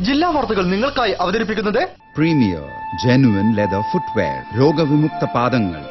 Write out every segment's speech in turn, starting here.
ജില്ലാ വാർത്തകൾ നിങ്ങൾക്കായി അവതരിപ്പിക്കുന്നത് പ്രീമിയർ ജെനുവിൻ ലെതർ ഫുട്വെയർ, രോഗവിമുക്ത പാദങ്ങൾ.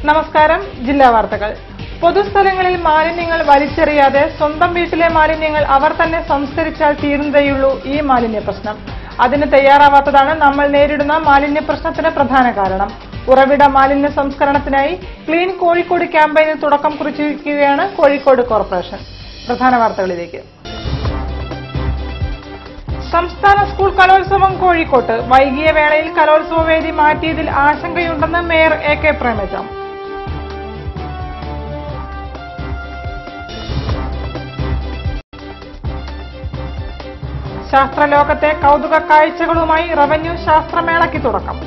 നമസ്കാരം. ജില്ലാ വാർത്തകൾ. പൊതുസ്ഥലങ്ങളിൽ മാലിന്യങ്ങൾ വലിച്ചെറിയാതെ സ്വന്തം വീട്ടിലെ മാലിന്യങ്ങൾ അവർ തന്നെ സംസ്കരിച്ചാൽ തീരുന്നതേയുള്ളൂ ഈ മാലിന്യ പ്രശ്നം. അതിന് തയ്യാറാവാത്തതാണ് നമ്മൾ നേരിടുന്ന മാലിന്യ പ്രശ്നത്തിന് പ്രധാന കാരണം. ഉറവിട മാലിന്യ സംസ്കരണത്തിനായി ക്ലീൻ കോഴിക്കോട് ക്യാമ്പയിന് തുടക്കം കുറിച്ചിരിക്കുകയാണ് കോഴിക്കോട് കോർപ്പറേഷൻ. പ്രധാന വാർത്തകളിലേക്ക്. സംസ്ഥാന സ്കൂൾ കലോത്സവം കോഴിക്കോട്ട്. വൈകിയ വേളയിൽ കലോത്സവ വേദി മാറ്റിയതിൽ ആശങ്കയുണ്ടെന്ന് മേയർ AK പ്രേമജ. ശാസ്ത്രലോകത്തെ കൗതുക കാഴ്ചകളുമായി റവന്യൂ ശാസ്ത്രമേളയ്ക്ക് തുടക്കം.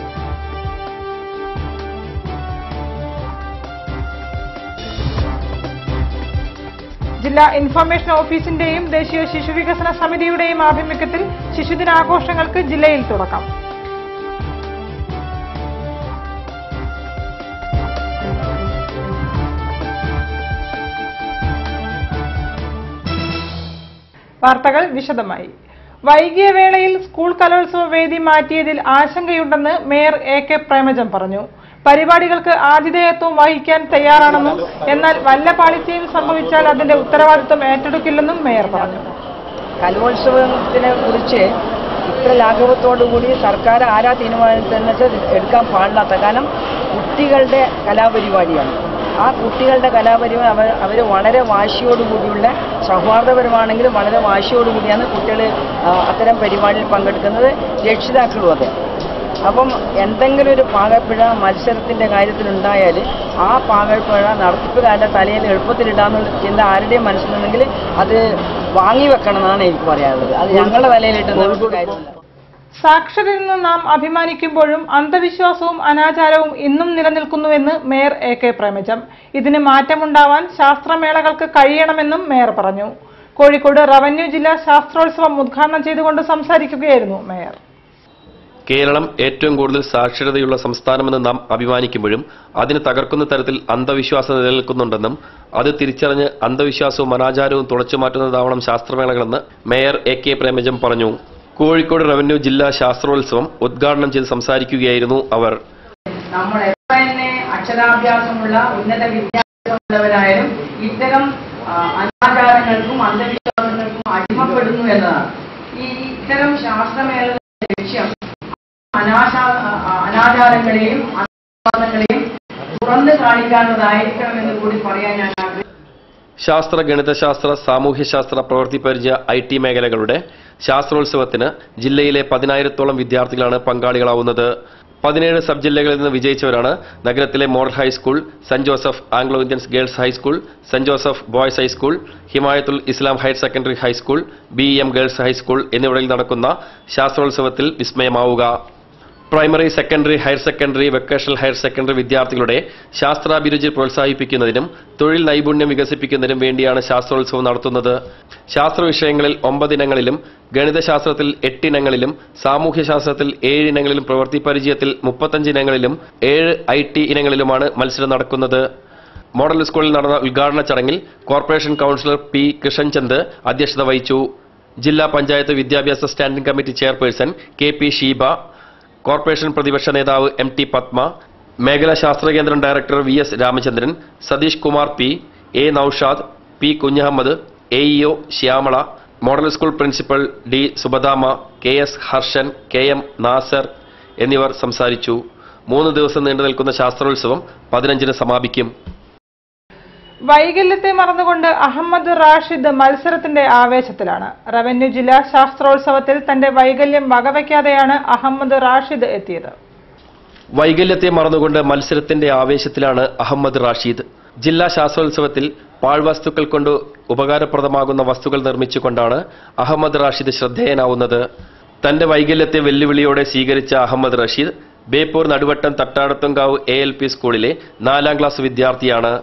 ജില്ലാ ഇൻഫർമേഷൻ ഓഫീസിന്റെയും ദേശീയ ശിശുവികസന സമിതിയുടെയും ആഭിമുഖ്യത്തിൽ ശിശുദിനാഘോഷങ്ങൾക്ക് ജില്ലയിൽ തുടക്കം. വാർത്തകൾ വിശദമായി. വൈകിയ വേളയിൽ സ്കൂൾ കലോത്സവ വേദി മാറ്റിയതിൽ ആശങ്കയുണ്ടെന്ന് മേയർ AK പ്രേമജം പറഞ്ഞു. പരിപാടികൾക്ക് ആതിഥേയത്വം വഹിക്കാൻ തയ്യാറാണെന്നും എന്നാൽ വല്ല പാളിച്ചയും സംഭവിച്ചാൽ അതിന്റെ ഉത്തരവാദിത്വം ഏറ്റെടുക്കില്ലെന്നും മേയർ പറഞ്ഞു. കലോത്സവത്തിനെ കുറിച്ച് ഇത്ര ലാഘവത്തോടുകൂടി സർക്കാർ ആരാ തീരുമാനത്തെന്ന് വെച്ചാൽ എടുക്കാൻ പാടില്ലാത്ത, കാരണം കുട്ടികളുടെ കലാപരിപാടിയാണ്. ആ കുട്ടികളുടെ കലാപരിപാടി അവർ വളരെ വാശിയോടുകൂടിയുള്ള, സൗഹാർദ്ദപരമാണെങ്കിലും വളരെ വാശിയോടുകൂടിയാണ് കുട്ടികൾ അത്തരം പരിപാടിയിൽ പങ്കെടുക്കുന്നത്, രക്ഷിതാക്കളും അതെ. അപ്പം എന്തെങ്കിലും ഒരു പാകപ്പിഴ മത്സരത്തിൻ്റെ കാര്യത്തിലുണ്ടായാൽ ആ പാകപ്പിഴ നടത്തിപ്പുകാരുടെ തലയിൽ എളുപ്പത്തിലിടാന്നുള്ള ചിന്ത ആരുടെയും മനസ്സിലുണ്ടെങ്കിൽ അത് വാങ്ങിവെക്കണം എന്നാണ് എനിക്ക് പറയാനുള്ളത്. അത് ഞങ്ങളുടെ തലയിലിട്ട് കാര്യമില്ല. സാക്ഷരരെന്ന് നാം അഭിമാനിക്കുമ്പോഴും അന്ധവിശ്വാസവും അനാചാരവും ഇന്നും നിലനിൽക്കുന്നുവെന്ന് മേയർ AK പ്രേമജം. ഇതിന് മാറ്റമുണ്ടാവാൻ ശാസ്ത്രമേളകൾക്ക് കഴിയണമെന്നും മേയർ പറഞ്ഞു. കോഴിക്കോട് റവന്യൂ ജില്ലാ ശാസ്ത്രോത്സവം ഉദ്ഘാടനം ചെയ്തുകൊണ്ട് സംസാരിക്കുകയായിരുന്നു മേയർ. കേരളം ഏറ്റവും കൂടുതൽ സാക്ഷരതയുള്ള സംസ്ഥാനമെന്ന് നാം അഭിമാനിക്കുമ്പോഴും അതിന് തകർക്കുന്ന തരത്തിൽ അന്ധവിശ്വാസം നിലനിൽക്കുന്നുണ്ടെന്നും അത് തിരിച്ചറിഞ്ഞ് അന്ധവിശ്വാസവും അനാചാരവും തുടച്ചുമാറ്റുന്നതാവണം ശാസ്ത്രമേളകളെന്ന് മേയർ AK പ്രേമജം പറഞ്ഞു. കോഴിക്കോട് റവന്യൂ ജില്ലാ ശാസ്ത്രോത്സവം ഉദ്ഘാടനം ചെയ്ത് സംസാരിക്കുകയായിരുന്നു അവർ. നമ്മൾ എത്ര തന്നെ അക്ഷരാഭ്യാസമുള്ള ഉന്നത വിദ്യാഭ്യാസമുള്ളവരായാലും ഇത്തരം അനാചാരങ്ങൾക്കും അന്ധവിശ്വാസങ്ങൾക്കും അടിമപ്പെടുന്നു എന്നതാണ്. ഇത്തരം ശാസ്ത്രമേളകളുടെ ലക്ഷ്യം അനാചാരങ്ങളെയും അന്ധവിശ്വാസങ്ങളെയും തുറന്നു കാണിക്കാനുള്ളതായിരിക്കണമെന്ന് കൂടി പറയാൻ ഞാൻ ആഗ്രഹിക്കുന്നു. ശാസ്ത്ര, ഗണിതശാസ്ത്ര, സാമൂഹ്യശാസ്ത്ര, പ്രവൃത്തി പരിചയ, IT മേഖലകളുടെ ശാസ്ത്രോത്സവത്തിന് ജില്ലയിലെ 10,000-ഓളം വിദ്യാർത്ഥികളാണ് പങ്കാളികളാവുന്നത്. 17 സബ് ജില്ലകളിൽ നിന്ന് വിജയിച്ചവരാണ് നഗരത്തിലെ model high school, saint Joseph Anglo Indians girls high school, saint Joseph boys high school, Himayathul Islam higher secondary high school, BEM girls high school എന്നിവിടങ്ങളിൽ നടക്കുന്ന ശാസ്ത്രോത്സവത്തിൽ വിസ്മയമാവുക. Primary, secondary, higher secondary, vocational higher secondary വിദ്യാർത്ഥികളുടെ ശാസ്ത്രാഭിരുചി പ്രോത്സാഹിപ്പിക്കുന്നതിനും തൊഴിൽ നൈപുണ്യം വികസിപ്പിക്കുന്നതിനും വേണ്ടിയാണ് ശാസ്ത്രോത്സവം നടത്തുന്നത്. ശാസ്ത്ര വിഷയങ്ങളിൽ 9 ഇനങ്ങളിലും, ഗണിതശാസ്ത്രത്തിൽ 8 ഇനങ്ങളിലും, സാമൂഹ്യശാസ്ത്രത്തിൽ 7 ഇനങ്ങളിലും, പ്രവൃത്തി പരിചയത്തിൽ 35 ഇനങ്ങളിലും 7 IT ഇനങ്ങളിലുമാണ് മത്സരം നടക്കുന്നത്. മോഡൽ സ്കൂളിൽ നടന്ന ഉദ്ഘാടന ചടങ്ങിൽ കോർപ്പറേഷൻ കൌൺസിലർ P കൃഷ്ണൻചന്ദ് അധ്യക്ഷത വഹിച്ചു. ജില്ലാ പഞ്ചായത്ത് വിദ്യാഭ്യാസ standing committee chairperson KP Sheeba, corporation പ്രതിപക്ഷ നേതാവ് MT പത്മ, മേഖലാ ശാസ്ത്ര കേന്ദ്രം director VS Ramachandran, Satheesh Kumar P, A Noushad, P Kunhahammed, AEO Shyamala, model school principal D Subadama, KS Harshan, KM Nasar എന്നിവർ സംസാരിച്ചു. 3 ദിവസം നീണ്ടു നിൽക്കുന്ന ശാസ്ത്രോത്സവം 15-ന് സമാപിക്കും. വൈകല്യത്തെ മറന്നുകൊണ്ട് അഹമ്മദ് റാഷിദ് മത്സരത്തിന്റെ ആവേശത്തിലാണ്. റവന്യൂ ജില്ലാ ശാസ്ത്രോത്സവത്തിൽ തന്റെ വൈകല്യം വകവയ്ക്കാതെയാണ് അഹമ്മദ് റാഷിദ് എത്തിയത്. വൈകല്യത്തെ മറന്നുകൊണ്ട് മത്സരത്തിന്റെ ആവേശത്തിലാണ് അഹമ്മദ് റാഷിദ്. ജില്ലാ ശാസ്ത്രോത്സവത്തിൽ പാഴ്വസ്തുക്കൾ കൊണ്ട് ഉപകാരപ്രദമാകുന്ന വസ്തുക്കൾ നിർമ്മിച്ചുകൊണ്ടാണ് അഹമ്മദ് റാഷിദ് ശ്രദ്ധേയനാവുന്നത്. തന്റെ വൈകല്യത്തെ വെല്ലുവിളിയോടെ സ്വീകരിച്ച അഹമ്മദ് റഷീദ് ബേപ്പൂർ നടുവട്ടം തട്ടാടത്തുംകാവ് ALP സ്കൂളിലെ 4ാം ക്ലാസ് വിദ്യാർത്ഥിയാണ്.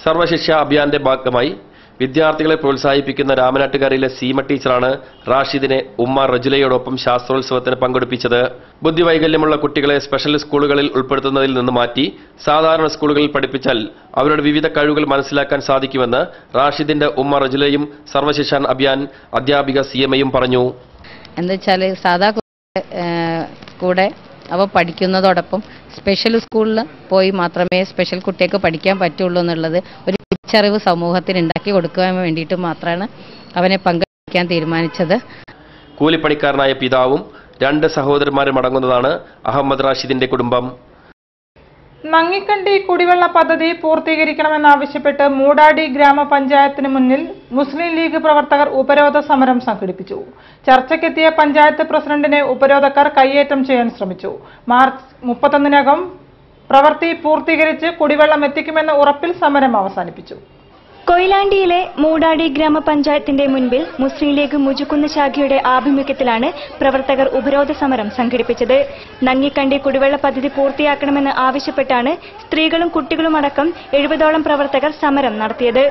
സർവശിക്ഷ അഭിയാന്റെ ഭാഗമായി വിദ്യാർത്ഥികളെ പ്രോത്സാഹിപ്പിക്കുന്ന രാമനാട്ടുകരയിലെ സീമ ടീച്ചറാണ് റാഷിദിനെ ഉമ്മ റജുലയോടൊപ്പം ശാസ്ത്രോത്സവത്തിന് പങ്കെടുപ്പിച്ചത്. ബുദ്ധിവൈകല്യമുള്ള കുട്ടികളെ സ്പെഷ്യൽ സ്കൂളുകളിൽ ഉൾപ്പെടുത്തുന്നതിൽ നിന്ന് മാറ്റി സാധാരണ സ്കൂളുകളിൽ പഠിപ്പിച്ചാൽ അവരുടെ വിവിധ കഴിവുകൾ മനസ്സിലാക്കാൻ സാധിക്കുമെന്ന് റാഷിദിന്റെ ഉമ്മ റജുലയും സർവശിക്ഷ അഭിയാൻ അധ്യാപിക CMയും പറഞ്ഞു. എന്താ വെച്ചാൽ സാധാ കൂടെ അവ പഠിക്കുന്നതോടൊപ്പം സ്പെഷ്യൽ സ്കൂളിൽ പോയി മാത്രമേ സ്പെഷ്യൽ കുട്ടികൾക്ക് പഠിക്കാൻ പറ്റുള്ളൂ എന്നുള്ളത് ഒരു തിരിച്ചറിവ് സമൂഹത്തിന് ഉണ്ടാക്കി കൊടുക്കാൻ വേണ്ടിയിട്ട് മാത്രമാണ് അവനെ പങ്കെടുപ്പിക്കാൻ തീരുമാനിച്ചത്. കൂലിപ്പണിക്കാരനായ പിതാവും 2 സഹോദരന്മാരും അടങ്ങുന്നതാണ് അഹമ്മദ് റാഷിദിന്റെ കുടുംബം. നങ്ങിക്കണ്ടി കുടിവെള്ള പദ്ധതി പൂർത്തീകരിക്കണമെന്നാവശ്യപ്പെട്ട് മൂടാടി ഗ്രാമപഞ്ചായത്തിന് മുന്നിൽ മുസ്ലിം ലീഗ് പ്രവർത്തകർ ഉപരോധ സമരം സംഘടിപ്പിച്ചു. ചർച്ചയ്ക്കെത്തിയ പഞ്ചായത്ത് പ്രസിഡന്റിനെ ഉപരോധക്കാർ കയ്യേറ്റം ചെയ്യാൻ ശ്രമിച്ചു. മാർച്ച് 31-നകം പ്രവൃത്തി പൂർത്തീകരിച്ച് കുടിവെള്ളം എത്തിക്കുമെന്ന ഉറപ്പിൽ സമരം അവസാനിപ്പിച്ചു. കൊയിലാണ്ടിയിലെ മൂടാടി ഗ്രാമപഞ്ചായത്തിന്റെ മുൻപിൽ മുസ്ലിം ലീഗ് മുജുക്കുന്ന് ശാഖയുടെ ആഭിമുഖ്യത്തിലാണ് പ്രവർത്തകർ ഉപരോധ സമരം സംഘടിപ്പിച്ചത്. നങ്ങിക്കണ്ടി കുടിവെള്ള പദ്ധതി പൂർത്തിയാക്കണമെന്ന് ആവശ്യപ്പെട്ടാണ് സ്ത്രീകളും കുട്ടികളും അടക്കം 70ഓളം പ്രവർത്തകർ സമരം നടത്തിയത്.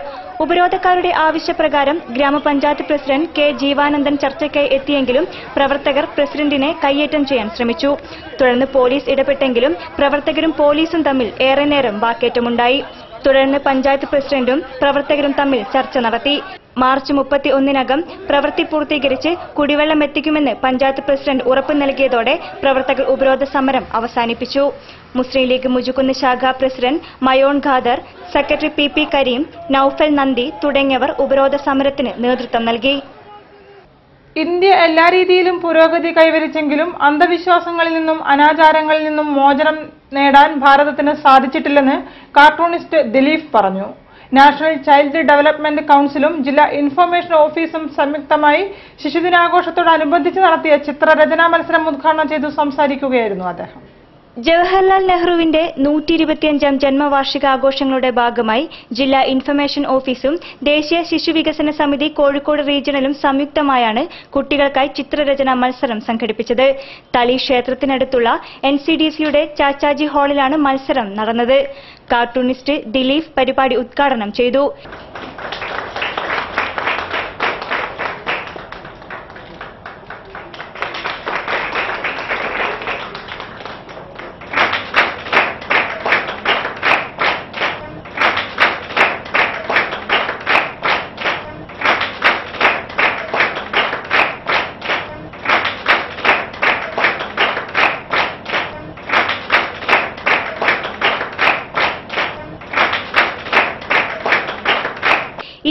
ഉപരോധക്കാരുടെ ആവശ്യപ്രകാരം ഗ്രാമപഞ്ചായത്ത് പ്രസിഡന്റ് K. ജീവാനന്ദൻ ചർച്ചയ്ക്കായി എത്തിയെങ്കിലും പ്രവർത്തകർ പ്രസിഡന്റിനെ കയ്യേറ്റം ചെയ്യാൻ ശ്രമിച്ചു. തുടർന്ന് പോലീസ് ഇടപെട്ടെങ്കിലും പ്രവർത്തകരും പോലീസും തമ്മിൽ ഏറെ നേരം വാക്കേറ്റമുണ്ടായി. തുടർന്ന് പഞ്ചായത്ത് പ്രസിഡന്റും പ്രവർത്തകരും തമ്മിൽ ചർച്ച നടത്തി. മാർച്ച് 31-നകം പ്രവൃത്തി പൂർത്തീകരിച്ച് കുടിവെള്ളം എത്തിക്കുമെന്ന് പഞ്ചായത്ത് പ്രസിഡന്റ് ഉറപ്പ് നൽകിയതോടെ പ്രവർത്തകർ ഉപരോധ സമരം അവസാനിപ്പിച്ചു. മുസ്ലിം ലീഗ് മുജുക്കുന്ന് ശാഖ president Mayon Khader, secretary PP Kareem, Naufal Nandi തുടങ്ങിയവർ ഉപരോധ സമരത്തിന് നേതൃത്വം നൽകി. ഇന്ത്യ എല്ലാ രീതിയിലും പുരോഗതി കൈവരിച്ചെങ്കിലും അന്ധവിശ്വാസങ്ങളിൽ നിന്നും അനാചാരങ്ങളിൽ നിന്നും മോചനം നേടാൻ ഭാരതത്തിന് സാധിച്ചിട്ടില്ലെന്ന് കാർട്ടൂണിസ്റ്റ് ദിലീപ് പറഞ്ഞു. നാഷണൽ ചൈൽഡ് ഡെവലപ്മെന്റ് കൌൺസിലും ജില്ലാ ഇൻഫർമേഷൻ ഓഫീസും സംയുക്തമായി ശിശുദിനാഘോഷത്തോടനുബന്ധിച്ച് നടത്തിയ ചിത്രരചനാ മത്സരം ഉദ്ഘാടനം ചെയ്തു സംസാരിക്കുകയായിരുന്നു അദ്ദേഹം. ജവഹർലാൽ നെഹ്റുവിന്റെ 125ാം ജന്മവാർഷികാഘോഷങ്ങളുടെ ഭാഗമായി ജില്ലാ ഇൻഫർമേഷൻ ഓഫീസും ദേശീയ ശിശുവികസന സമിതി കോഴിക്കോട് റീജിയണലും സംയുക്തമായാണ് കുട്ടികൾക്കായി ചിത്രരചനാ മത്സരം സംഘടിപ്പിച്ചത്. തളി ക്ഷേത്രത്തിനടുത്തുള്ള NCDCയുടെ ചാച്ചാജി ഹാളിലാണ് മത്സരം നടന്നത്. കാർട്ടൂണിസ്റ്റ് ദിലീപ് പരിപാടി ഉദ്ഘാടനം ചെയ്തു.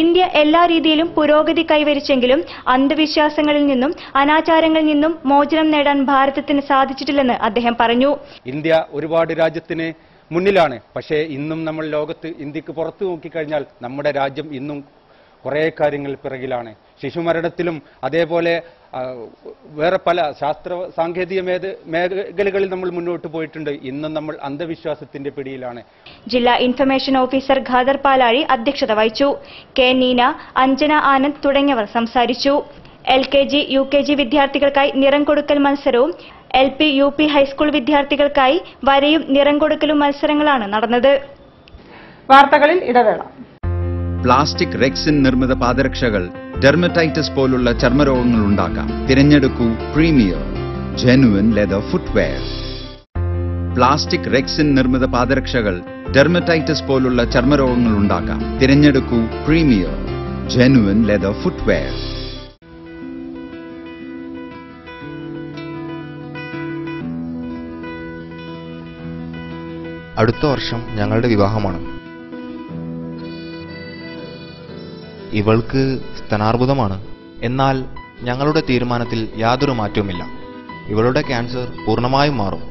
ഇന്ത്യ എല്ലാ രീതിയിലും പുരോഗതി കൈവരിച്ചെങ്കിലും അന്ധവിശ്വാസങ്ങളിൽ നിന്നും അനാചാരങ്ങളിൽ നിന്നും മോചനം നേടാൻ ഭാരതത്തിന് സാധിച്ചിട്ടില്ലെന്ന് അദ്ദേഹം പറഞ്ഞു. ഇന്ത്യ ഒരുപാട് രാജ്യത്തിന് മുന്നിലാണ്. പക്ഷേ ഇന്നും നമ്മൾ ലോകത്ത് ഇന്ത്യക്ക് പുറത്തു നോക്കിക്കഴിഞ്ഞാൽ നമ്മുടെ രാജ്യം ഇന്നും കുറേ കാര്യങ്ങൾ പിറകിലാണ്. ശിശുമരണത്തിലും അതേപോലെ വേറെ പല ശാസ്ത്ര സാങ്കേതിക മേഖലകളിൽ നമ്മൾ മുന്നോട്ട് പോയിട്ടുണ്ട്. ഇന്നും നമ്മൾ അന്ധവിശ്വാസത്തിന്റെ പിടിയിലാണ്. ജില്ലാ ഇൻഫർമേഷൻ ഓഫീസർ ഖാദർ പാലാഴി അധ്യക്ഷത വഹിച്ചു. K. നീന, അഞ്ജന ആനന്ദ് തുടങ്ങിയവർ സംസാരിച്ചു. LKG, UKG വിദ്യാർത്ഥികൾക്കായി നിറം കൊടുക്കൽ മത്സരവും LP, UP ഹൈസ്കൂൾ വിദ്യാർത്ഥികൾക്കായി വരയും നിറം കൊടുക്കലും മത്സരങ്ങളാണ് നടന്നത്. വാർത്തകളിൽ ഇടവേള. പ്ലാസ്റ്റിക് റെക്സിൻ നിർമ്മിത പാദരക്ഷകൾ ഡെർമറ്റൈറ്റിസ് പോലുള്ള ചർമ്മരോഗങ്ങൾ ഉണ്ടാക്കാം. തിരഞ്ഞെടുക്കൂ premier genuine leather footwear. Plastic rexine നിർമ്മിത പാദരക്ഷകൾ ഡെർമറ്റൈറ്റിസ് പോലുള്ള ചർമ്മരോഗങ്ങൾ ഉണ്ടാക്കാം. തിരഞ്ഞെടുക്കൂ പ്രീമിയർ ജെനുവിൻ ലെതർ ഫുട്വെയർ. അടുത്ത വർഷം ഞങ്ങളുടെ വിവാഹമാണ്. ഇവൾക്ക് സ്തനാർബുദമാണ്. എന്നാൽ ഞങ്ങളുടെ തീരുമാനത്തിൽ യാതൊരു മാറ്റവുമില്ല. ഇവളുടെ ക്യാൻസർ പൂർണ്ണമായും മാറും.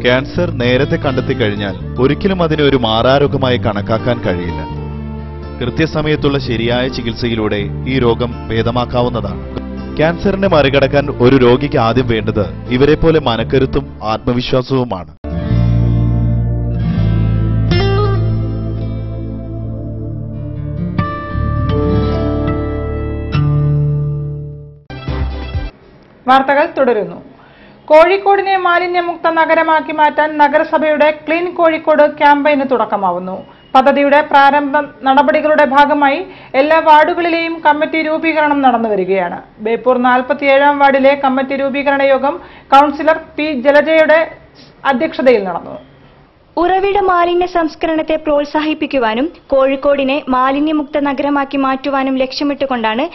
ക്യാൻസർ നേരത്തെ കണ്ടെത്തി കഴിഞ്ഞാൽ ഒരിക്കലും അതിനെ ഒരു മാറാരോഗമായി കണക്കാക്കാൻ കഴിയില്ല. കൃത്യസമയത്തുള്ള ശരിയായ ചികിത്സയിലൂടെ ഈ രോഗം ഭേദമാക്കാവുന്നതാണ്. ക്യാൻസറിനെ മറികടക്കാൻ ഒരു രോഗിക്ക് ആദ്യം വേണ്ടത് ഇവരെ പോലെ മനക്കരുത്തും ആത്മവിശ്വാസവുമാണ്. വാർത്തകൾ തുടരുന്നു. കോഴിക്കോടിനെ മാലിന്യമുക്ത നഗരമാക്കി മാറ്റാൻ നഗരസഭയുടെ ക്ലീൻ കോഴിക്കോട് ക്യാമ്പയിന് തുടക്കമാവുന്നു. പദ്ധതിയുടെ പ്രാരംഭ നടപടികളുടെ ഭാഗമായി എല്ലാ വാർഡുകളിലെയും കമ്മിറ്റി രൂപീകരണം നടന്നുവരികയാണ്. ബേപ്പൂർ 47-ാം വാർഡിലെ കമ്മിറ്റി രൂപീകരണ യോഗം കൌൺസിലർ പി ജലജയുടെ അധ്യക്ഷതയിൽ നടന്നു. ഉറവിട മാലിന്യ സംസ്കരണത്തെ പ്രോത്സാഹിപ്പിക്കുവാനും കോഴിക്കോടിനെ മാലിന്യമുക്ത നഗരമാക്കി മാറ്റുവാനും ലക്ഷ്യമിട്ടുകൊണ്ടാണ്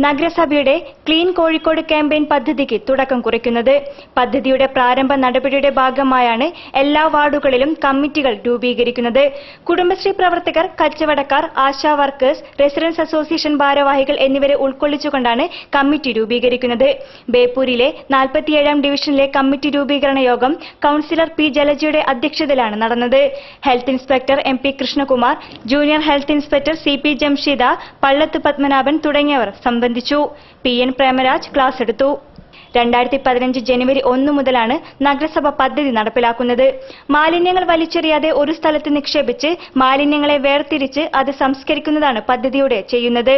നഗരസഭയുടെ ക്ലീൻ കോഴിക്കോട് ക്യാമ്പയിൻ പദ്ധതിക്ക് തുടക്കം കുറിക്കുന്നത്. പദ്ധതിയുടെ പ്രാരംഭ നടപടിയുടെ ഭാഗമായാണ് എല്ലാ വാർഡുകളിലും കമ്മിറ്റികൾ രൂപീകരിക്കുന്നത്. കുടുംബശ്രീ പ്രവർത്തകർ, കച്ചവടക്കാർ, ആശാ വർക്കേഴ്സ്, റെസിഡൻസ് അസോസിയേഷൻ ഭാരവാഹികൾ എന്നിവരെ ഉൾക്കൊള്ളിച്ചുകൊണ്ടാണ് കമ്മിറ്റി രൂപീകരിക്കുന്നത്. ബേപ്പൂരിലെ 47-ാം ഡിവിഷനിലെ കമ്മിറ്റി രൂപീകരണ യോഗം കൌൺസിലർ പി ജലജയുടെ അധ്യക്ഷതയിലാണ് നടന്നത്. Health inspector M P Krishnakumar, junior health inspector C P Jamsheeda, Pallath Padmanabhan തുടങ്ങിയവർ സംബന്ധിച്ചു. പി എൻ പ്രേമരാജ് ക്ലാസ് എടുത്തു. 2015 ജനുവരി 1 മുതലാണ് നഗരസഭ പദ്ധതി നടപ്പിലാക്കുന്നത്. മാലിന്യങ്ങൾ വലിച്ചെറിയാതെ ഒരു സ്ഥലത്ത് നിക്ഷേപിച്ച് മാലിന്യങ്ങളെ വേർതിരിച്ച് അത് സംസ്കരിക്കുന്നതാണ് പദ്ധതിയുടെ ചെയ്യുന്നത്.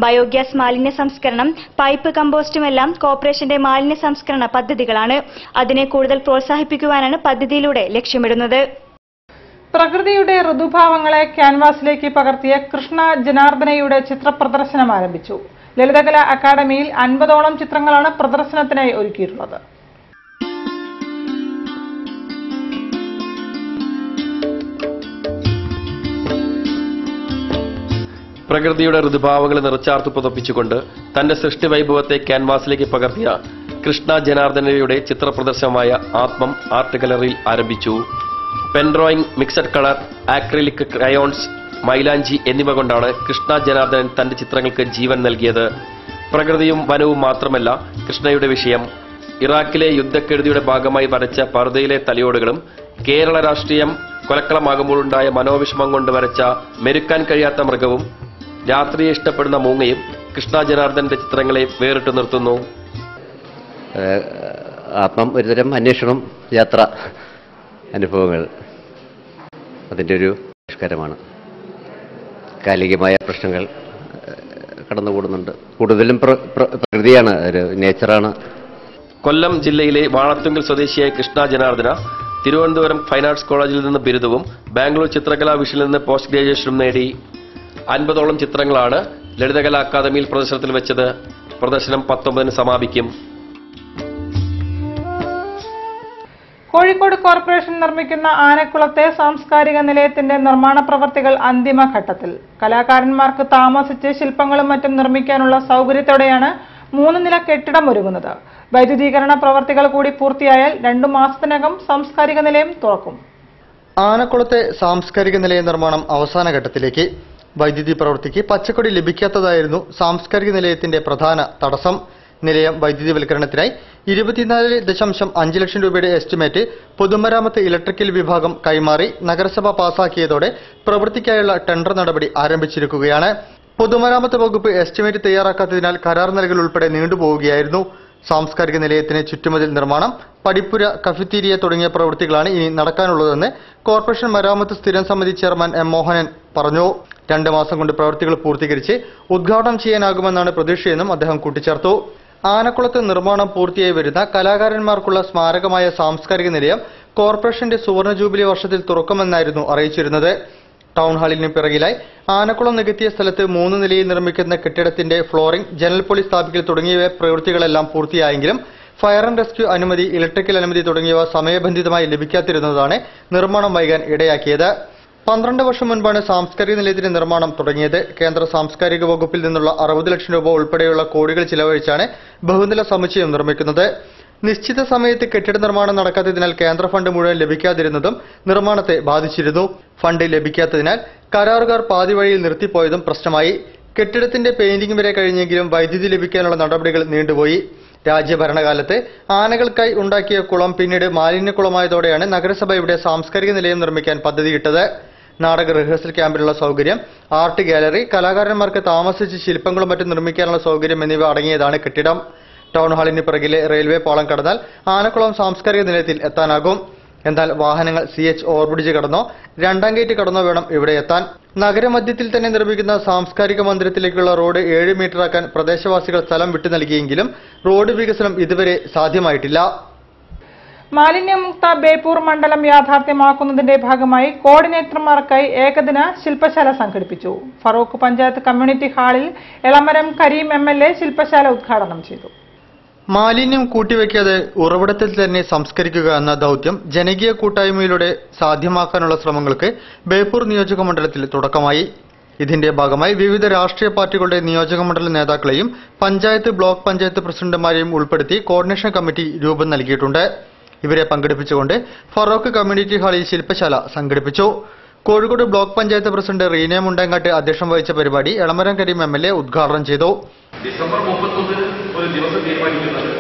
ബയോഗ്യാസ് മാലിന്യ സംസ്കരണം, പൈപ്പ് കമ്പോസ്റ്റുമെല്ലാം കോർപ്പറേഷന്റെ മാലിന്യ സംസ്കരണ പദ്ധതികളാണ്. അതിനെ കൂടുതൽ പ്രോത്സാഹിപ്പിക്കുവാനാണ് പദ്ധതിയിലൂടെ ലക്ഷ്യമിടുന്നത്. പ്രകൃതിയുടെ ഋതുഭാവങ്ങളെ ക്യാൻവാസിലേക്ക് പകർത്തിയ കൃഷ്ണ ജനാർദ്ദനയുടെ ചിത്രപ്രദർശനം ആരംഭിച്ചു. ലളിതകലാ അക്കാദമിയിൽ 50ഓളം ചിത്രങ്ങളാണ് പ്രദർശനത്തിനായി ഒരുക്കിയിട്ടുള്ളത്. പ്രകൃതിയുടെ ഋതുഭാവങ്ങളെ നിറച്ചാർത്തു പുതപ്പിച്ചുകൊണ്ട് തന്റെ സൃഷ്ടി വൈഭവത്തെ ക്യാൻവാസിലേക്ക് പകർത്തിയ കൃഷ്ണ ജനാർദ്ദനയുടെ ചിത്രപ്രദർശനമായ ആത്മം ആർട്ട് ഗാലറിയിൽ ആരംഭിച്ചു. Pen drawing, mixed colour, acrylic crayons, മൈലാഞ്ചി എന്നിവ കൊണ്ടാണ് കൃഷ്ണ ജനാർദ്ദനൻ തന്റെ ചിത്രങ്ങൾക്ക് ജീവൻ നൽകിയത്. പ്രകൃതിയും വനവും മാത്രമല്ല കൃഷ്ണയുടെ വിഷയം. ഇറാഖിലെ യുദ്ധക്കെടുതിയുടെ ഭാഗമായി വരച്ച പർദയിലെ തലയോടുകളും കേരള രാഷ്ട്രീയം കൊലക്കളമാകുമ്പോഴുണ്ടായ മനോവിഷമം കൊണ്ട് വരച്ച മെരുക്കാൻ കഴിയാത്ത മൃഗവും രാത്രിയെ ഇഷ്ടപ്പെടുന്ന മൂങ്ങയും കൃഷ്ണ ജനാർദ്ദനന്റെ ചിത്രങ്ങളെ വേറിട്ടു നിർത്തുന്നു. ആത്മം ഒരുതരം അന്വേഷണം, യാത്ര, അനുഭവങ്ങൾ, അതിൻ്റെ ഒരു പരിഷ്കാരമാണ്. കാലികമായ പ്രശ്നങ്ങൾ കടന്നുകൂടുന്നുണ്ട്. കൂടുതലും പ്രകൃതിയാണ്, ഒരു നേച്ചറാണ്. കൊല്ലം ജില്ലയിലെ വാളത്തുങ്കൽ സ്വദേശിയായ കൃഷ്ണ ജനാർദ്ദന തിരുവനന്തപുരം ഫൈൻ ആർട്സ് കോളേജിൽ നിന്ന് ബിരുദവും ബാംഗ്ലൂർ ചിത്രകലാ വിഷനിൽ നിന്ന് പോസ്റ്റ് ഗ്രാജുവേഷനും നേടി. 50ഓളം ചിത്രങ്ങളാണ് ലളിതകലാ അക്കാദമിയിൽ പ്രദർശനത്തിൽ വെച്ചത്. പ്രദർശനം 19-ന് സമാപിക്കും. കോഴിക്കോട് കോർപ്പറേഷൻ നിർമ്മിക്കുന്ന ആനക്കുളത്തെ സാംസ്കാരിക നിലയത്തിന്റെ നിർമ്മാണ പ്രവർത്തികൾ അന്തിമഘട്ടത്തിൽ. കലാകാരന്മാർക്ക് താമസിച്ച് ശില്പങ്ങളും മറ്റും നിർമ്മിക്കാനുള്ള സൗകര്യത്തോടെയാണ് 3 നില കെട്ടിടം ഒരുങ്ങുന്നത്. വൈദ്യുതീകരണ പ്രവർത്തികൾ കൂടി പൂർത്തിയായാൽ 2 മാസത്തിനകം സാംസ്കാരിക നിലയം തുറക്കും. ആനക്കുളത്തെ സാംസ്കാരിക നിലയ നിർമ്മാണം അവസാന ഘട്ടത്തിലേക്ക്. വൈദ്യുതി പ്രവൃത്തിക്ക് പച്ചക്കൊടി ലഭിക്കാത്തതായിരുന്നു സാംസ്കാരിക നിലയത്തിന്റെ പ്രധാന തടസ്സം. നിലയം വൈദ്യുതിവൽക്കരണത്തിനായി 24.5 ലക്ഷം രൂപയുടെ എസ്റ്റിമേറ്റ് പൊതുമരാമത്ത് ഇലക്ട്രിക്കൽ വിഭാഗം കൈമാറി നഗരസഭ പാസാക്കിയതോടെ പ്രവൃത്തിക്കായുള്ള ടെൻഡർ നടപടി ആരംഭിച്ചിരിക്കുകയാണ്. പൊതുമരാമത്ത് വകുപ്പ് എസ്റ്റിമേറ്റ് തയ്യാറാക്കാത്തതിനാൽ കരാർ നൽകൽ ഉൾപ്പെടെ നീണ്ടുപോവുകയായിരുന്നു. സാംസ്കാരിക നിലയത്തിന് ചുറ്റുമതിൽ നിർമ്മാണം, പടിപ്പുര, കഫറ്റീരിയ തുടങ്ങിയ പ്രവൃത്തികളാണ് ഇനി നടക്കാനുള്ളതെന്ന് കോർപ്പറേഷൻ മരാമത്ത് സ്ഥിരം സമിതി ചെയർമാൻ എം മോഹനൻ പറഞ്ഞു. 2 മാസം കൊണ്ട് പ്രവൃത്തികൾ പൂർത്തീകരിച്ച് ഉദ്ഘാടനം ചെയ്യാനാകുമെന്നാണ് പ്രതീക്ഷയെന്നും അദ്ദേഹം കൂട്ടിച്ചേർത്തു. ആനക്കുളത്ത് നിർമ്മാണം പൂർത്തിയായി വരുന്ന കലാകാരന്മാർക്കുള്ള സ്മാരകമായ സാംസ്കാരിക നിലയം കോർപ്പറേഷന്റെ സുവർണ ജൂബിലി വർഷത്തിൽ തുറക്കുമെന്നായിരുന്നു അറിയിച്ചിരുന്നത്. ടൗൺ ഹാളിന് പിറകിലായി ആനക്കുളം നികത്തിയ സ്ഥലത്ത് 3 നിലയിൽ നിർമ്മിക്കുന്ന കെട്ടിടത്തിന്റെ ഫ്ലോറിംഗ്, ജനൽപ്പൊളി സ്ഥാപിക്കൽ തുടങ്ങിയ പ്രവൃത്തികളെല്ലാം പൂർത്തിയായെങ്കിലും ഫയർ ആൻഡ് റെസ്ക്യൂ അനുമതി, ഇലക്ട്രിക്കൽ അനുമതി തുടങ്ങിയവ സമയബന്ധിതമായി ലഭിക്കാതിരുന്നതാണ് നിർമ്മാണം വൈകാൻ ഇടയാക്കിയത്. 12 വർഷം മുൻപാണ് സാംസ്കാരിക നിലയത്തിന്റെ നിർമ്മാണം തുടങ്ങിയത്. കേന്ദ്ര സാംസ്കാരിക വകുപ്പിൽ നിന്നുള്ള 60 ലക്ഷം രൂപ ഉൾപ്പെടെയുള്ള കോടികൾ ചിലവഴിച്ചാണ് ബഹുനില സമുച്ചയം നിർമ്മിക്കുന്നത്. നിശ്ചിത സമയത്ത് കെട്ടിട നിർമ്മാണം നടക്കാത്തതിനാൽ കേന്ദ്ര ഫണ്ട് മുഴുവൻ ലഭിക്കാതിരുന്നതും നിർമ്മാണത്തെ ബാധിച്ചിരുന്നു. ഫണ്ട് ലഭിക്കാത്തതിനാൽ കരാറുകാർ പാതി വഴിയിൽ നിർത്തിപ്പോയതും പ്രശ്നമായി. കെട്ടിടത്തിന്റെ പെയിന്റിംഗ് വരെ കഴിഞ്ഞെങ്കിലും വൈദ്യുതി ലഭിക്കാനുള്ള നടപടികൾ നീണ്ടുപോയി. രാജ്യഭരണകാലത്ത് ആനകൾക്കായി ഉണ്ടാക്കിയ കുളം പിന്നീട് മാലിന്യക്കുളമായതോടെയാണ് നഗരസഭ ഇവിടെ സാംസ്കാരിക നിലയം നിർമ്മിക്കാൻ പദ്ധതിയിട്ടത്. നാടക റിഹേഴ്സൽ ക്യാമ്പിനുള്ള സൗകര്യം, ആർട്ട് ഗാലറി, കലാകാരന്മാർക്ക് താമസിച്ച് ശില്പങ്ങളും മറ്റും നിർമ്മിക്കാനുള്ള സൗകര്യം എന്നിവ അടങ്ങിയതാണ് കെട്ടിടം. ടൗൺ ഹാളിന് പിറകിലെ റെയിൽവേ പാളം കടന്നാൽ ആനക്കുളം സാംസ്കാരിക നിലയത്തിൽ എത്താനാകും. എന്നാൽ വാഹനങ്ങൾ CH ഓവർബ്രിഡ്ജ് കടന്നോ രണ്ടാം ഗേറ്റ് കടന്നോ വേണം ഇവിടെ എത്താൻ. നഗരമധ്യത്തിൽ തന്നെ നിർമ്മിക്കുന്ന സാംസ്കാരിക മന്ദിരത്തിലേക്കുള്ള റോഡ് 7 മീറ്ററാക്കാൻ പ്രദേശവാസികൾ സ്ഥലം വിട്ടു നൽകിയെങ്കിലും റോഡ് വികസനം ഇതുവരെ സാധ്യമായിട്ടില്ല. മാലിന്യമുക്ത ബേപ്പൂർ മണ്ഡലം യാഥാർത്ഥ്യമാക്കുന്നതിന്റെ ഭാഗമായി കോർഡിനേറ്റർമാർക്കായി ഏകദിന ശില്പശാല സംഘടിപ്പിച്ചു. ഫറൂഖ് പഞ്ചായത്ത് കമ്മ്യൂണിറ്റി ഹാളിൽ എളമരം കരീം MLA ശില്പശാല ഉദ്ഘാടനം ചെയ്തു. മാലിന്യം കൂട്ടിവെക്കാതെ ഉറവിടത്തിൽ തന്നെ സംസ്കരിക്കുക എന്ന ദൌത്യം ജനകീയ കൂട്ടായ്മയിലൂടെ സാധ്യമാക്കാനുള്ള ശ്രമങ്ങൾക്ക് ബേപ്പൂർ നിയോജക മണ്ഡലത്തിൽ തുടക്കമായി. ഇതിന്റെ ഭാഗമായി വിവിധ രാഷ്ട്രീയ പാർട്ടികളുടെ നിയോജക മണ്ഡല നേതാക്കളെയും പഞ്ചായത്ത്, ബ്ലോക്ക് പഞ്ചായത്ത് പ്രസിഡന്റുമാരെയും ഉൾപ്പെടുത്തി കോർഡിനേഷൻ കമ്മിറ്റി രൂപം നൽകിയിട്ടുണ്ട്. ഇവരെ പങ്കെടുപ്പിച്ചുകൊണ്ട് ഫറൂഖ് കമ്മ്യൂണിറ്റി ഹാളിൽ ശില്പശാല സംഘടിപ്പിച്ചു. കോഴിക്കോട് ബ്ലോക്ക് പഞ്ചായത്ത് പ്രസിഡന്റ് റീന മുണ്ടങ്ങാട്ട് അധ്യക്ഷം വഹിച്ച പരിപാടി എളമരം കരീം MLA ഉദ്ഘാടനം ചെയ്തു. ഡിസംബർ 31 ഒരു ദിവസം തീരുമാനിക്കുന്നത്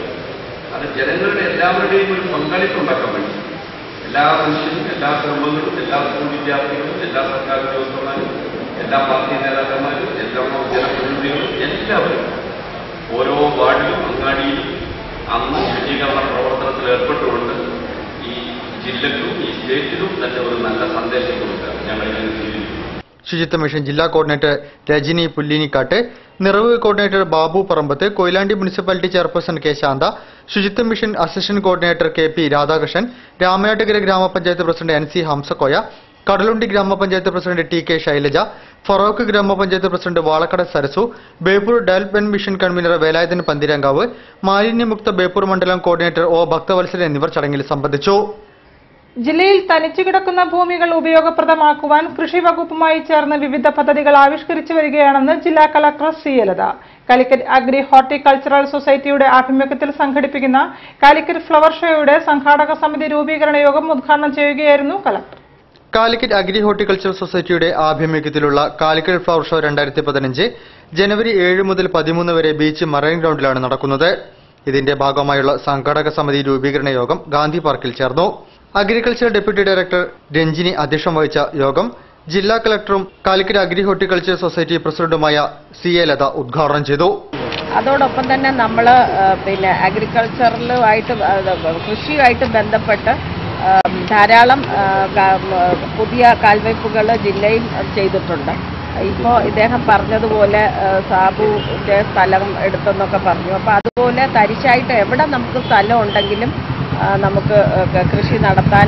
അത് ജനങ്ങളുടെ എല്ലാവരുടെയും ഒരു പങ്കാളിത്തം ഉണ്ടാക്കാൻ വേണ്ടി എല്ലാ മനുഷ്യരും, എല്ലാ കുടുംബങ്ങളും, എല്ലാ സ്കൂൾ വിദ്യാർത്ഥികളും, എല്ലാ സർക്കാർ ഉദ്യോഗസ്ഥന്മാരും, എല്ലാ പാർട്ടി നേതാക്കന്മാരും, എല്ലാ ജനപ്രതിനിധികളും എല്ലാവരും ഓരോ വാർഡിലും അങ്ങാടിയിലും അന്ന് ശുചീകരണ പ്രവർത്തനത്തിൽ ഏർപ്പെട്ടുകൊണ്ട് ഈ ജില്ലയ്ക്കും ഈ സ്റ്റേറ്റിലും തന്നെ ഒരു നല്ല സന്ദേശം കൊടുക്കുക ഞങ്ങൾ സ്വീകരിക്കുന്നു. ശുചിത്വ മിഷൻ ജില്ലാ coordinator Rajani Pullinikkatt, Niravu coordinator Babu Parambath, Koyilandy municipality chairperson K Shantha, Suchitwa mission assistant coordinator KP Radhakrishnan, Ramanattukara grama panchayat president NC Hamsakoya, Kadalundi ഗ്രാമപഞ്ചായത്ത് president TK Shailaja, Farook grama panchayat president Valakkada Sarasu, Beypore development mission convener Velayudhan Panthirankavu, മാലിന്യമുക്ത ബേപ്പൂർ മണ്ഡലം കോർഡിനേറ്റർ O ഭക്തവത്സലൻ എന്നിവർ ചടങ്ങിൽ സംബന്ധിച്ചു. ജില്ലയിൽ തനിച്ചു കിടക്കുന്ന ഭൂമികൾ ഉപയോഗപ്രദമാക്കുവാൻ കൃഷി വകുപ്പുമായി ചേർന്ന് വിവിധ പദ്ധതികൾ ആവിഷ്കരിച്ചു വരികയാണെന്ന് ജില്ലാ collector C. Latha. Calicut agri horticultural സൊസൈറ്റിയുടെ ആഭിമുഖ്യത്തിൽ സംഘടിപ്പിക്കുന്ന കാലിക്കറ്റ് ഫ്ലവർ ഷോയുടെ സംഘാടക സമിതി രൂപീകരണ യോഗം ഉദ്ഘാടനം ചെയ്യുകയായിരുന്നു കളക്ടർ. കാലിക്കറ്റ് അഗ്രി ഹോർട്ടിക്കൾച്ചറൽ സൊസൈറ്റിയുടെ ആഭിമുഖ്യത്തിലുള്ള കാലിക്കറ്റ് ഫ്ലവർ ഷോ 2015 ജനുവരി 7 മുതൽ 13 വരെ ബീച്ച് മറൈൻ ഗ്രൗണ്ടിലാണ് നടക്കുന്നത്. ഇതിന്റെ ഭാഗമായുള്ള സംഘാടക സമിതി രൂപീകരണ യോഗം ഗാന്ധി പാർക്കിൽ ചേർന്നു. അഗ്രികൾച്ചർ ഡെപ്യൂട്ടി ഡയറക്ടർ രഞ്ജിനി അധ്യക്ഷം വഹിച്ച യോഗം ജില്ലാ കളക്ടറും കാലിക്കറ്റ് അഗ്രി ഹോർട്ടിക്കൾച്ചർ സൊസൈറ്റി പ്രസിഡന്റുമായ C. ലത ഉദ്ഘാടനം ചെയ്തു. അതോടൊപ്പം തന്നെ നമ്മൾ അഗ്രികൾച്ചറിലുമായിട്ട് കൃഷിയുമായിട്ട് ബന്ധപ്പെട്ട് ധാരാളം പുതിയ കാൽവയ്പ്പുകൾ ജില്ലയിൽ ചെയ്തിട്ടുണ്ട്. ഇപ്പോൾ ഇദ്ദേഹം പറഞ്ഞതുപോലെ സാബുവിൻ്റെ സ്ഥലം എടുത്തെന്നൊക്കെ പറഞ്ഞു. അപ്പോൾ അതുപോലെ തരിശായിട്ട് എവിടെ നമുക്ക് സ്ഥലം ഉണ്ടെങ്കിലും നമുക്ക് കൃഷി നടത്താൻ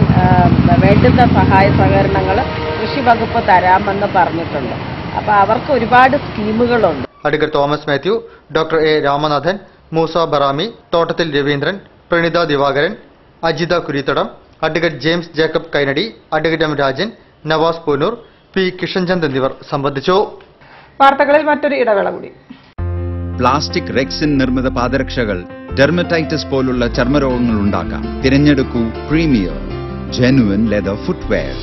വേണ്ടുന്ന സഹായ സഹകരണങ്ങൾ കൃഷി വകുപ്പ് തരാമെന്ന് പറഞ്ഞിട്ടുണ്ട്. അപ്പോൾ അവർക്ക് ഒരുപാട് സ്കീമുകളുണ്ട്. Advocate Thomas Mathew, doctor A. Ramanathan, Moosa Barami, Thottathil Raveendran, Pranitha Divakaran, Ajitha Kurithadam, advocate James Jacob Kainady, advocate M. Rajan, Navas Poonoor, P. Kishanchand എന്നിവർ സംബന്ധിച്ചു. വാർത്തകളിൽ മറ്റൊരു ഇടവേള കൂടി. പ്ലാസ്റ്റിക് റെക്സിൻ നിർമ്മിത പാദരക്ഷകൾ ഡെർമറ്റൈറ്റിസ് പോലുള്ള ചർമ്മരോഗങ്ങൾ ഉണ്ടാക്കാം. തിരഞ്ഞെടുക്കൂ premier genuine leather footwear.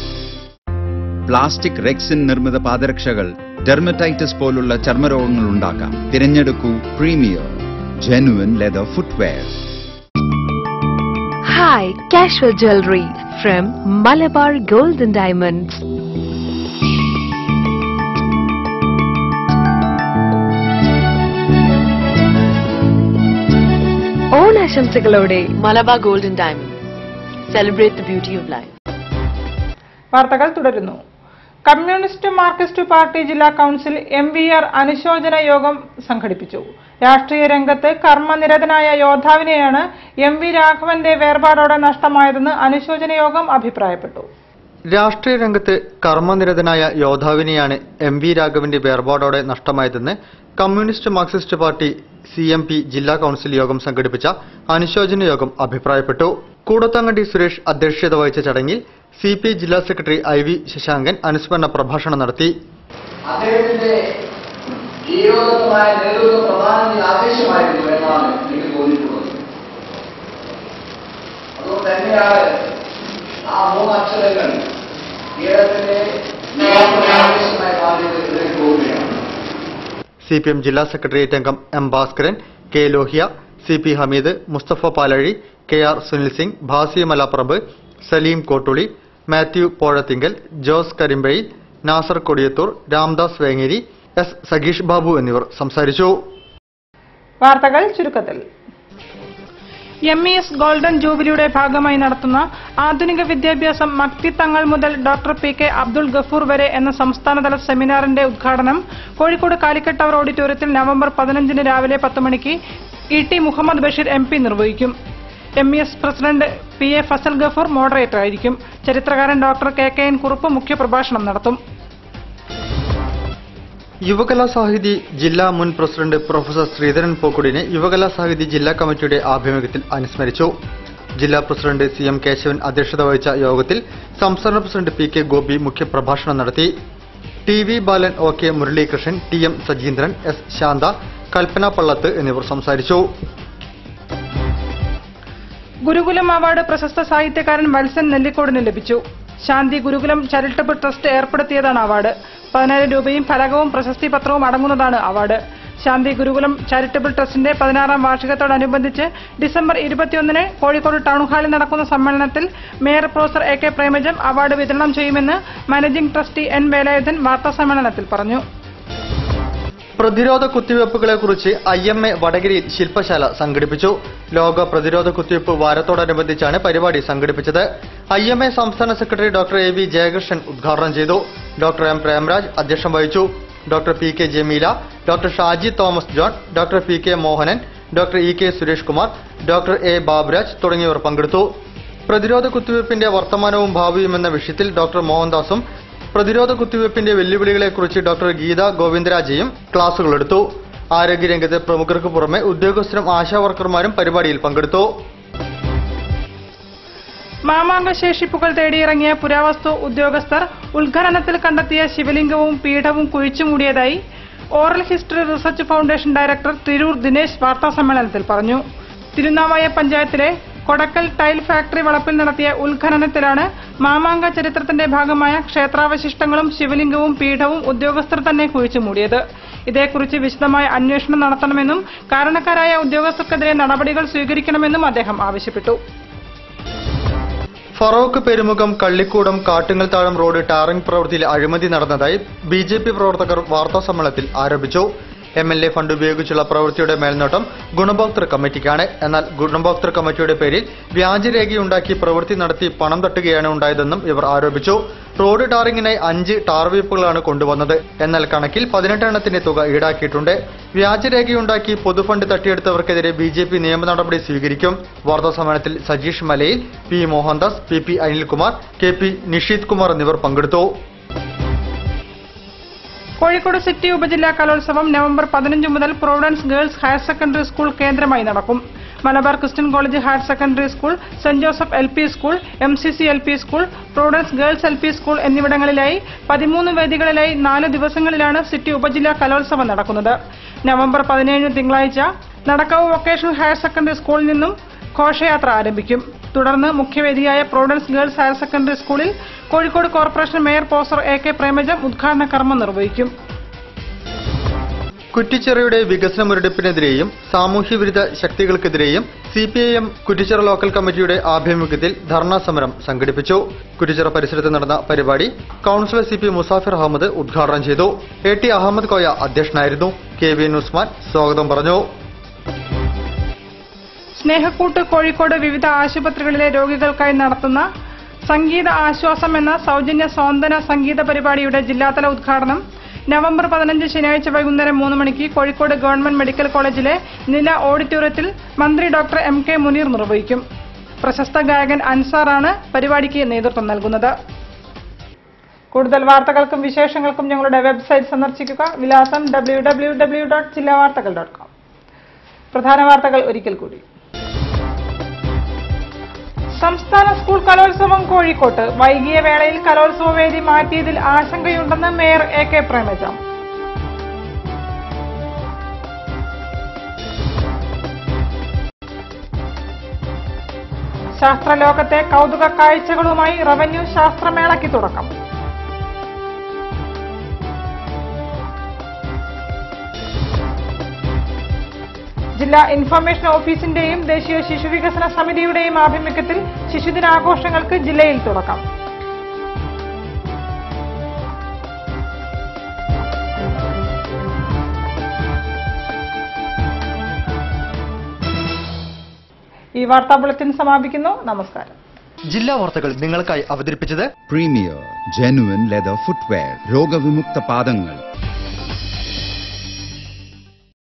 Plastic rexine നിർമ്മിത പാദരക്ഷകൾ ഡെർമറ്റൈറ്റിസ് പോലുള്ള ചർമ്മരോഗങ്ങൾ ഉണ്ടാക്കാം. തിരഞ്ഞെടുക്കൂ premier genuine leather footwear. High casual jewelry from Malabar Gold and Diamonds. ഓണാശംസകളോടെ Malabar gold and diamond. Celebrate the beauty of life. വാർത്തകൾ തുടരുന്നു. കമ്മ്യൂണിസ്റ്റ് മാർക്സിസ്റ്റ് പാർട്ടി ജില്ലാ കൌൺസിൽ MVR അനുശോചന യോഗം സംഘടിപ്പിച്ചു. രാഷ്ട്രീയ രംഗത്ത് കർമ്മനിരതനായ യോദ്ധാവിനെയാണ് MV രാഘവന്റെ വേർപാടോടെ നഷ്ടമായതെന്ന് അനുശോചന യോഗം അഭിപ്രായപ്പെട്ടു. രാഷ്ട്രീയ രംഗത്ത് കർമ്മനിരതനായ യോദ്ധാവിനെയാണ് MV രാഘവന്റെ വേർപാടോടെ നഷ്ടമായതെന്ന് കമ്മ്യൂണിസ്റ്റ് മാർക്സിസ്റ്റ് പാർട്ടി CMP ജില്ലാ കൌൺസിൽ യോഗം സംഘടിപ്പിച്ച അനുശോചന യോഗം അഭിപ്രായപ്പെട്ടു. കൂടത്താങ്കണ്ടി സുരേഷ് അധ്യക്ഷത വഹിച്ച ചടങ്ങിൽ CP ജില്ലാ സെക്രട്ടറി IV ശശാങ്കൻ അനുസ്മരണ പ്രഭാഷണം നടത്തി. അദ്ദേഹത്തിന്റെ ധീരോദത്തമായ നേതൃത്വം പ്രധാനത്തിൽ ആവശ്യമായിരുന്നു എന്നാണ് എനിക്ക് തോന്നിയിട്ടുള്ളത്. അതുകൊണ്ട് തന്നെയാണ് ആ 3 അക്ഷരങ്ങൾ കേരളത്തിന്റെ ആവശ്യമായ മാറിയതിലേക്ക് പോവുകയാണ്. CPM ജില്ലാ സെക്രട്ടേറിയറ്റ് അംഗം M. Bhaskaran, K. Lohia, CP Hameed, Mustafa പാലഴി, KR Sunil Singh, Bhasi മലപ്രഭ്, Saleem Kottuli, Mathew പോഴത്തിങ്കൽ, Jose കരിമ്പഴി, Nasar Kodiyathur, Ramdas Vengeri, S സഗീഷ് Babu എന്നിവർ സംസാരിച്ചു. വാർത്തകൾ ചുരുക്കത്തിൽ. MES ഗോൾഡൻ ജൂബിലിയുടെ ഭാഗമായി നടത്തുന്ന ആധുനിക വിദ്യാഭ്യാസം മക്തി തങ്ങൾ മുതൽ ഡോക്ടർ PK അബ്ദുൾ ഗഫൂർ വരെ എന്ന സംസ്ഥാനതല സെമിനാറിന്റെ ഉദ്ഘാടനം കോഴിക്കോട് കാലിക്കറ്റ് ടവർ ഓഡിറ്റോറിയത്തിൽ നവംബർ 15 രാവിലെ 10 മണിക്ക് ET മുഹമ്മദ് ബഷീർ MP നിർവഹിക്കും. MES president PA Fazal Gafoor moderator ആയിരിക്കും. ചരിത്രകാരൻ ഡോക്ടർ KKN കുറുപ്പ് മുഖ്യപ്രഭാഷണം നടത്തും. യുവകലാസാഹിതി ജില്ലാ മുൻ പ്രസിഡന്റ് പ്രൊഫസർ ശ്രീധരൻ പോക്കുടിനെ യുവകലാസാഹിതി ജില്ലാ കമ്മിറ്റിയുടെ ആഭിമുഖ്യത്തിൽ അനുസ്മരിച്ചു. ജില്ലാ പ്രസിഡന്റ് CM കേശവൻ അധ്യക്ഷത വഹിച്ച യോഗത്തിൽ സംസ്ഥാന പ്രസിഡന്റ് PK ഗോപി മുഖ്യപ്രഭാഷണം നടത്തി. TV ബാലൻ, OK Muralikrishnan, TM Sajeendran, S Shantha, കൽപ്പന പള്ളത്ത് എന്നിവർ സംസാരിച്ചു. ഗുരുകുലം അവാർഡ് പ്രശസ്ത സാഹിത്യകാരൻ വത്സൻ നെല്ലിക്കോടിന് ലഭിച്ചു. ശാന്തി ഗുരുകുലം ചാരിറ്റബിൾ ട്രസ്റ്റ് ഏർപ്പെടുത്തിയതാണ് അവാർഡ്. 10,000 രൂപയും ഫലകവും പ്രശസ്തി പത്രവും അടങ്ങുന്നതാണ് അവാർഡ്. ശാന്തി ഗുരുകുലം ചാരിറ്റബിൾ ട്രസ്റ്റിന്റെ 16ാം വാർഷികത്തോടനുബന്ധിച്ച് ഡിസംബർ 21 കോഴിക്കോട് ടൗൺ ഹാളിൽ നടക്കുന്ന സമ്മേളനത്തിൽ mayor professor AK Premajam award വിതരണം ചെയ്യുമെന്ന് മാനേജിംഗ് ട്രസ്റ്റി N വേലായുധൻ വാർത്താസമ്മേളനത്തിൽ പറഞ്ഞു. പ്രതിരോധ കുത്തിവയ്പ്പുകളെക്കുറിച്ച് IMA വടകരയിൽ ശില്പശാല സംഘടിപ്പിച്ചു. ലോക പ്രതിരോധ കുത്തിവയ്പ്പ് വാരത്തോടനുബന്ധിച്ചാണ് പരിപാടി സംഘടിപ്പിച്ചത്. IMA സംസ്ഥാന സെക്രട്ടറി ഡോക്ടർ AV ജയകൃഷ്ണൻ ഉദ്ഘാടനം ചെയ്തു. ഡോക്ടർ M പ്രേംരാജ് അധ്യക്ഷം വഹിച്ചു. Doctor PK Jameela, doctor Shaji Thomas John, doctor PK Mohanan, doctor EK Suresh Kumar, doctor A Baburaj തുടങ്ങിയവർ പങ്കെടുത്തു. പ്രതിരോധ കുത്തിവയ്പ്പിന്റെ വർത്തമാനവും ഭാവിയും എന്ന വിഷയത്തിൽ ഡോക്ടർ മോഹൻദാസും പ്രതിരോധ കുത്തിവയ്പ്പിന്റെ വെല്ലുവിളികളെക്കുറിച്ച് ഡോക്ടർ ഗീത ഗോവിന്ദരാജയും ക്ലാസുകളെടുത്തു. ആരോഗ്യരംഗത്തെ പ്രമുഖർക്ക് പുറമെ ഉദ്യോഗസ്ഥരും ആശാവർക്കർമാരും പരിപാടിയിൽ പങ്കെടുത്തു. മാമാങ്ക ശേഷിപ്പുകൾ തേടിയിറങ്ങിയ പുരാവസ്തു ഉദ്യോഗസ്ഥർ ഉദ്ഖനനത്തിൽ കണ്ടെത്തിയ ശിവലിംഗവും പീഠവും കുഴിച്ചുമൂടിയതായി oral history research foundation director Tirur Dinesh വാർത്താസമ്മേളനത്തിൽ പറഞ്ഞു. തിരുനാവായ പഞ്ചായത്തിലെ കൊടക്കൽ ടൈൽ ഫാക്ടറി വളപ്പിൽ നടത്തിയ ഉദ്ഖനനത്തിലാണ് മാമാങ്ക ചരിത്രത്തിന്റെ ഭാഗമായ ക്ഷേത്രാവശിഷ്ടങ്ങളും ശിവലിംഗവും പീഠവും ഉദ്യോഗസ്ഥർ തന്നെ കുഴിച്ചുമൂടിയത്. ഇതേക്കുറിച്ച് വിശദമായ അന്വേഷണം നടത്തണമെന്നും കാരണക്കാരായ ഉദ്യോഗസ്ഥർക്കെതിരെ നടപടികൾ സ്വീകരിക്കണമെന്നും അദ്ദേഹം ആവശ്യപ്പെട്ടു. ഫറോക്ക് പെരുമുഖം കള്ളിക്കൂടം കാട്ടുങ്ങൽ താഴം റോഡ് ടാറിംഗ് പ്രവൃത്തിയിൽ അഴിമതി നടന്നതായി BJP പ്രവർത്തകർ വാർത്താസമ്മേളനത്തിൽ ആരോപിച്ചു. MLA ഫണ്ട് ഉപയോഗിച്ചുള്ള പ്രവൃത്തിയുടെ മേൽനോട്ടം ഗുണഭോക്തൃ കമ്മിറ്റിക്കാണ്. എന്നാൽ ഗുണഭോക്തൃ കമ്മിറ്റിയുടെ പേരിൽ വ്യാജരേഖയുണ്ടാക്കി പ്രവൃത്തി നടത്തി പണം തട്ടുകയാണ് ഉണ്ടായതെന്നും ഇവർ ആരോപിച്ചു. റോഡ് ടാറിംഗിനായി 5 ടാർ വീപ്പുകളാണ് കൊണ്ടുവന്നത്. എന്നാൽ കണക്കിൽ 18 എണ്ണത്തിന്റെ തുക ഈടാക്കിയിട്ടുണ്ട്. വ്യാജരേഖയുണ്ടാക്കി പൊതുഫണ്ട് തട്ടിയെടുത്തവർക്കെതിരെ BJP നിയമ നടപടി സ്വീകരിക്കും. വാർത്താസമ്മേളനത്തിൽ സജീഷ് മലയിൽ, P Mohandas, PP Anilkumar, KP നിഷീത് Kumar എന്നിവർ പങ്കെടുത്തു. കോഴിക്കോട് സിറ്റി ഉപജില്ലാ കലോത്സവം നവംബർ 15 മുതൽ Providence girls higher secondary school കേന്ദ്രമായി നടക്കും. Malabar Christian college higher secondary school, saint Joseph LP school, MCC LP school, Providence girls LP school എന്നിവിടങ്ങളിലായി 13 വേദികളിലായി 4 ദിവസങ്ങളിലാണ് സിറ്റി ഉപജില്ലാ കലോത്സവം നടക്കുന്നത്. നവംബർ 17 തിങ്കളാഴ്ച നടക്കാവ് വൊക്കേഷണൽ ഹയർ സെക്കൻഡറി സ്കൂളിൽ നിന്നും ഘോഷയാത്ര ആരംഭിക്കും. തുടർന്ന് മുഖ്യവേദിയായ പ്രൊവിഡൻസ് ഗേൾസ് ഹയർ സെക്കൻഡറി സ്കൂളിൽ Kozhikode corporation mayor professor AK Premajam ഉദ്ഘാടന കർമ്മം നിർവഹിക്കും. കുറ്റിച്ചിറയുടെ വികസന മുരടിപ്പിനെതിരെയും സാമൂഹ്യവിരുദ്ധ ശക്തികൾക്കെതിരെയും CPIM കുറ്റിച്ചിറ ലോക്കൽ കമ്മിറ്റിയുടെ ആഭിമുഖ്യത്തിൽ ധർണാ സമരം സംഘടിപ്പിച്ചു. കുറ്റിച്ചിറ പരിസരത്ത് നടന്ന പരിപാടി കൌൺസിലർ CP മുസാഫിർ അഹമ്മദ് ഉദ്ഘാടനം ചെയ്തു. AT അഹമ്മദ് കോയ അധ്യക്ഷനായിരുന്നു. KVN ഉസ്മാൻ സ്വാഗതം പറഞ്ഞു. സ്നേഹക്കൂട്ട് കോഴിക്കോട് വിവിധ ആശുപത്രികളിലെ രോഗികൾക്കായി നടത്തുന്ന സംഗീത ആശ്വാസം എന്ന സൗജന്യ സ്വാന്തന സംഗീത പരിപാടിയുടെ ജില്ലാതല ഉദ്ഘാടനം നവംബർ 15 ശനിയാഴ്ച വൈകുന്നേരം 3 മണിക്ക് കോഴിക്കോട് ഗവൺമെന്റ് മെഡിക്കൽ കോളേജിലെ നില ഓഡിറ്റോറിയത്തിൽ മന്ത്രി ഡോക്ടർ MK മുനീർ നിർവഹിക്കും. പ്രശസ്ത ഗായകൻ അൻസാറാണ് പരിപാടിക്ക് നേതൃത്വം നൽകുന്നത്. കൂടുതൽ വാർത്തകൾക്കും വിശേഷങ്ങൾക്കും ഞങ്ങളുടെ വെബ്സൈറ്റ് സന്ദർശിക്കുക. വിലാസം www.jillavartakal.com. പ്രധാന വാർത്തകൾ ഒരിക്കൽ കൂടി. സംസ്ഥാന സ്കൂൾ കലോത്സവം കോഴിക്കോട്ട്. വൈകിയ വേളയിൽ കലോത്സവ വേദി മാറ്റിയതിൽ ആശങ്കയുണ്ടെന്ന് മേയർ AK പ്രേമജം. ശാസ്ത്രലോകത്തെ കൗതുക കാഴ്ചകളുമായി റവന്യൂ ശാസ്ത്രമേളയ്ക്ക് തുടക്കം. ജില്ലാ ഇൻഫർമേഷൻ ഓഫീസിന്റെയും ദേശീയ ശിശുവികസന സമിതിയുടെയും ആഭിമുഖ്യത്തിൽ ശിശുദിനാഘോഷങ്ങൾക്ക് ജില്ലയിൽ തുടക്കം. ഈ വാർത്താ ബുള്ളറ്റിൻ സമാപിക്കുന്നു. നമസ്കാരം. ജില്ലാ വാർത്തകൾ നിങ്ങൾക്കായി അവതരിപ്പിച്ചത് പ്രീമിയർ ജെനുവിൻ ലെതർ ഫുട്വെയർ, രോഗവിമുക്ത പാദങ്ങൾ.